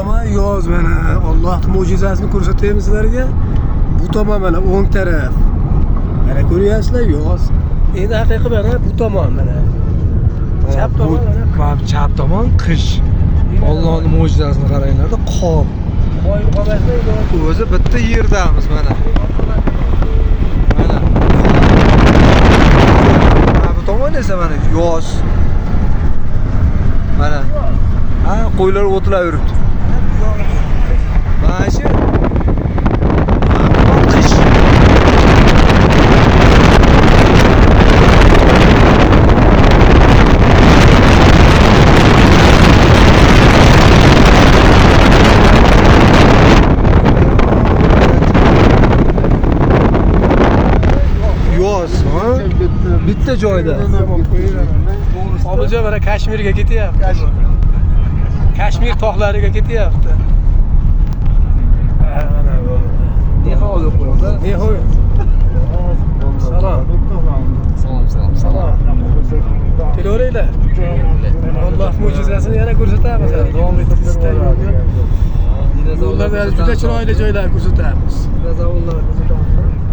tomon yoz mana Allohning mo'jizasini ko'rsataymi sizlarga. Bu tomon mana o'ng taraf. Mana ko'ryapsizlar yoz. Endi haqiqiy mana bu tomon mana. Chap tomon mana. Chap tomon qish. Allohning mo'jizasini qaranglar-da, qor. Qo'y qolmasdan O'zi bitta yerdamiz mana. Mana. Bu tomon esa mana yoz. Mana. Ha, qo'ylar o'tlab yuribdi. Mana shu qish. Yoz, ha? Bitta joyda. Hozircha mana Kashmirga ketyapti. Kashmir tog'lariga ketyapti. Mana bu. Nihoyat qo'ydi. Nihoyat. Salom. Salom. Kelaveringlar. Alloh mo'jizasini yana ko'rsatamiz. Davom etishni istaymiz. Yo'llarda juda chiroyli joylar ko'rsatamiz. Dinozavrlar ko'rsatamiz.